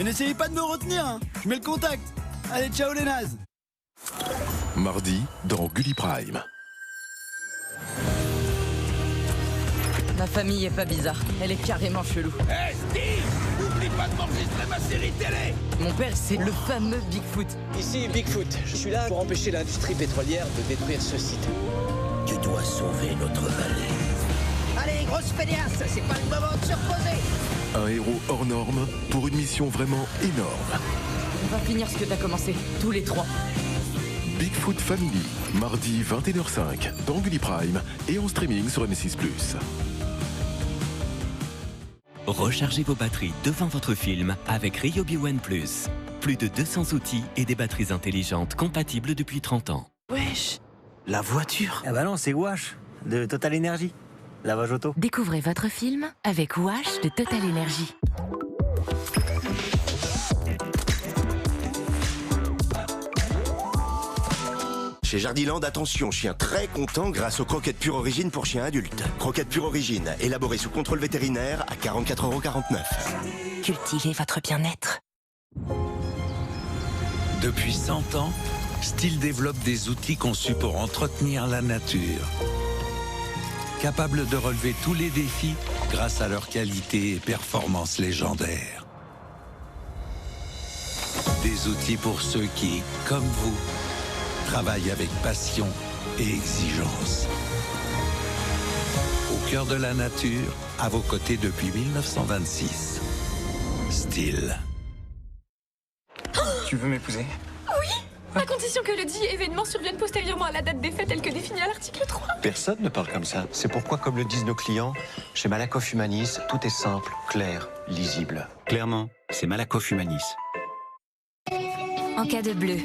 Et n'essayez pas de me retenir, hein. Je mets le contact. Allez, ciao les nazes. Mardi, dans Gulli Prime. Ma famille est pas bizarre, elle est carrément chelou. Hey Steve, n'oublie pas de m'enregistrer ma série télé. Mon père, c'est le fameux Bigfoot. Ici Bigfoot, je suis là pour empêcher l'industrie pétrolière de détruire ce site. Tu dois sauver notre vallée. Allez, grosse fédéasse, c'est pas le moment de se reposer. Un héros hors norme pour une mission vraiment énorme. On va finir ce que t'as commencé, tous les trois. Bigfoot Family, mardi 21h05 dans Gulli Prime et en streaming sur M6+. Rechargez vos batteries devant votre film avec Ryobi One Plus. Plus de 200 outils et des batteries intelligentes compatibles depuis 30 ans. Wesh, la voiture. Ah bah non, c'est Wash, de Total Energy. Lavage auto. Découvrez votre film avec Wash de Total Energy. Chez Jardiland, attention, chien très content grâce aux croquettes pure origine pour chiens adultes. Croquettes pure origine, élaborées sous contrôle vétérinaire à 44,49 €. Cultivez votre bien-être. Depuis 100 ans, Stihl développe des outils conçus pour entretenir la nature. Capables de relever tous les défis grâce à leur qualité et performance légendaires. Des outils pour ceux qui, comme vous, travaillent avec passion et exigence. Au cœur de la nature, à vos côtés depuis 1926. Stihl. Tu veux m'épouser? Oui, à condition que le dit événement survienne postérieurement à la date des faits telle que définie à l'article 3. Personne ne parle comme ça. C'est pourquoi, comme le disent nos clients, chez Malakoff Humanis, tout est simple, clair, lisible. Clairement, c'est Malakoff Humanis. En cas de bleu,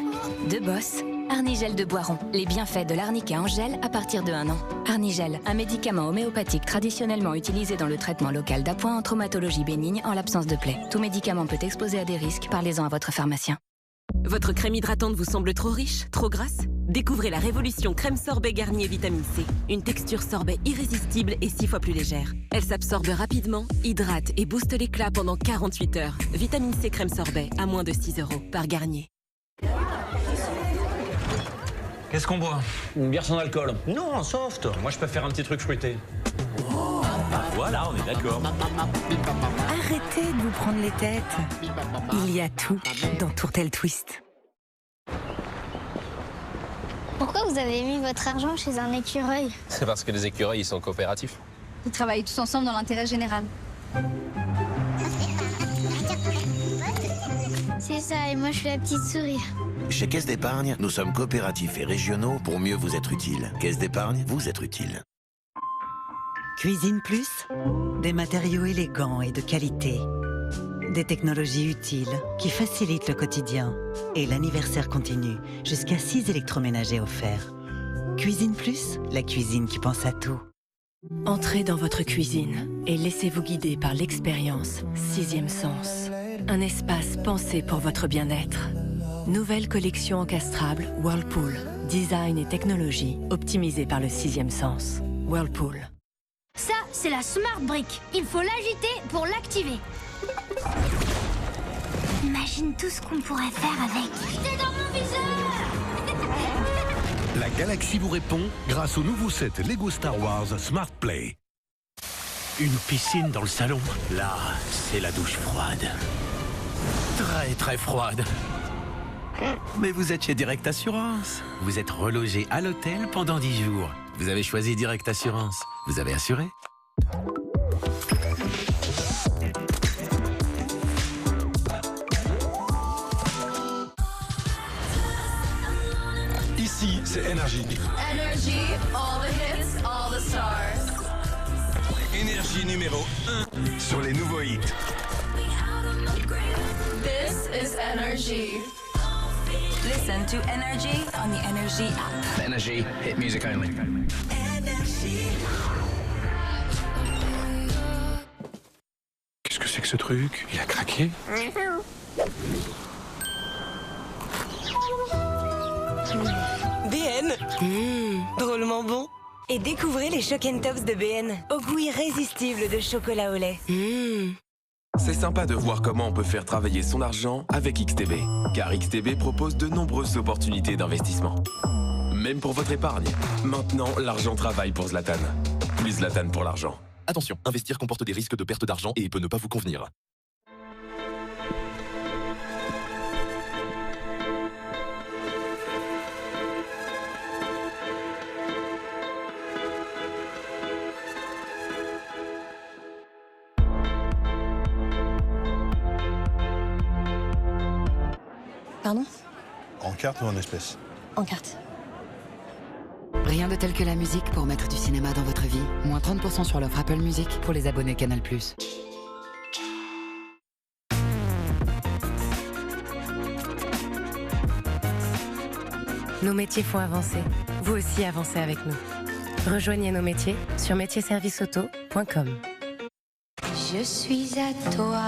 de bosse, Arnigel de Boiron. Les bienfaits de l'arnica en gel à partir de 1 an. Arnigel, un médicament homéopathique traditionnellement utilisé dans le traitement local d'appoint en traumatologie bénigne en l'absence de plaie. Tout médicament peut exposer à des risques. Parlez-en à votre pharmacien. Votre crème hydratante vous semble trop riche, trop grasse? Découvrez la révolution crème sorbet Garnier Vitamine C. Une texture sorbet irrésistible et 6 fois plus légère. Elle s'absorbe rapidement, hydrate et booste l'éclat pendant 48 heures. Vitamine C crème sorbet à moins de 6 € par Garnier. Qu'est-ce qu'on boit? Une bière sans alcool. Non, soft. Moi, je peux faire un petit truc fruité. Voilà, on est d'accord. Arrêtez de vous prendre les têtes. Il y a tout dans Tourtel Twist. Pourquoi vous avez mis votre argent chez un écureuil? C'est parce que les écureuils, ils sont coopératifs. Ils travaillent tous ensemble dans l'intérêt général. C'est ça, et moi je suis la petite souris. Chez Caisse d'Épargne, nous sommes coopératifs et régionaux pour mieux vous être utiles. Caisse d'Épargne, vous être utile. Cuisine Plus, des matériaux élégants et de qualité. Des technologies utiles qui facilitent le quotidien. Et l'anniversaire continue, jusqu'à 6 électroménagers offerts. Cuisine Plus, la cuisine qui pense à tout. Entrez dans votre cuisine et laissez-vous guider par l'expérience Sixième Sens. Un espace pensé pour votre bien-être. Nouvelle collection encastrable Whirlpool. Design et technologie optimisées par le Sixième Sens. Whirlpool. Ça, c'est la Smart Brick. Il faut l'agiter pour l'activer. Imagine tout ce qu'on pourrait faire avec. T'es dans mon viseur. La galaxie vous répond grâce au nouveau set Lego Star Wars Smart Play. Une piscine dans le salon. Là, c'est la douche froide. Très, très froide. Mais vous êtes chez Direct Assurance. Vous êtes relogé à l'hôtel pendant 10 jours. Vous avez choisi Direct Assurance. Vous avez assuré. Ici, c'est Énergie. Energy, all the hits, all the stars. Énergie numéro 1 sur les nouveaux hits. This is Energy. Listen to Energy on the Energy app. Energy, hit music only. Qu'est-ce que c'est que ce truc? Il a craqué? BN drôlement bon. Et découvrez les Choc Tops de BN, au goût irrésistible de chocolat au lait. C'est sympa de voir comment on peut faire travailler son argent avec XTB, car XTB propose de nombreuses opportunités d'investissement. Même pour votre épargne. Maintenant, l'argent travaille pour Zlatan. Plus Zlatan pour l'argent. Attention, investir comporte des risques de perte d'argent et peut ne pas vous convenir. Pardon? En carte ou en espèces? En carte. Rien de tel que la musique pour mettre du cinéma dans votre vie. Moins 30% sur l'offre Apple Music pour les abonnés Canal+. Nos métiers font avancer. Vous aussi avancez avec nous. Rejoignez nos métiers sur métierserviceauto.com. Je suis à toi.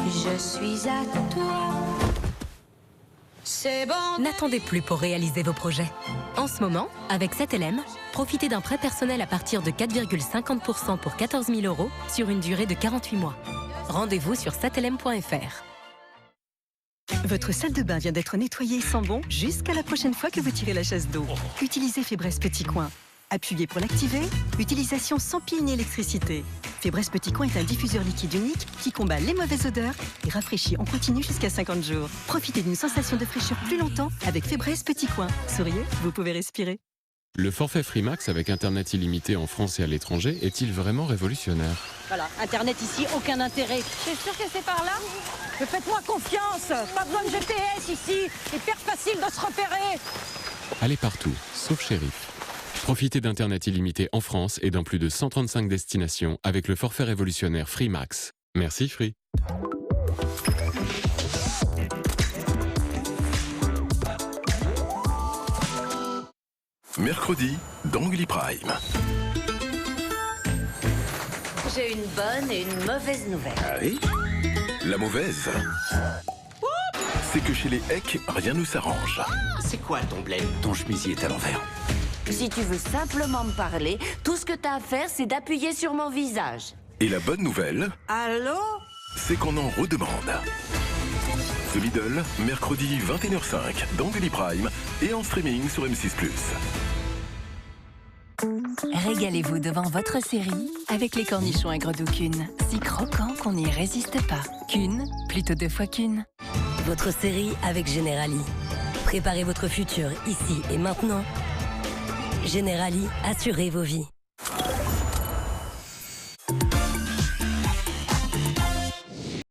Je suis à toi. C'est bon. N'attendez plus pour réaliser vos projets. En ce moment, avec 7LM, profitez d'un prêt personnel à partir de 4,50% pour 14 000 € sur une durée de 48 mois. Rendez-vous sur 7lm.fr. Votre salle de bain vient d'être nettoyée et sent bon jusqu'à la prochaine fois que vous tirez la chasse d'eau. Utilisez Fébreze Petit Coin. Appuyez pour l'activer. Utilisation sans pile ni électricité. Fébreze Petit Coin est un diffuseur liquide unique qui combat les mauvaises odeurs et rafraîchit en continu jusqu'à 50 jours. Profitez d'une sensation de fraîcheur plus longtemps avec Fébreze Petit Coin. Souriez, vous pouvez respirer. Le forfait Freemax avec Internet illimité en France et à l'étranger est-il vraiment révolutionnaire? Voilà, Internet ici, aucun intérêt. T'es sûr que c'est par là? Mais faites-moi confiance. Pas besoin de GPS ici. Hyper facile de se repérer. Allez partout, sauf shérif. Profitez d'Internet illimité en France et dans plus de 135 destinations avec le forfait révolutionnaire Freemax. Merci Free. Mercredi, dans Gulli Prime. J'ai une bonne et une mauvaise nouvelle. Ah oui? La mauvaise, c'est que chez les Heck, rien ne s'arrange. C'est quoi ton blême? Ton chemisier est à l'envers. Si tu veux simplement me parler, tout ce que t'as à faire, c'est d'appuyer sur mon visage. Et la bonne nouvelle, Allô? c'est qu'on en redemande. The Middle, mercredi 21h05, dans Gulli Prime et en streaming sur M6+. Régalez-vous devant votre série avec les cornichons aigre-doux Kuhn. Si croquants qu'on n'y résiste pas. Kuhn, plutôt 2 fois Kuhn. Votre série avec Generali. Préparez votre futur ici et maintenant. Generali, assurez vos vies.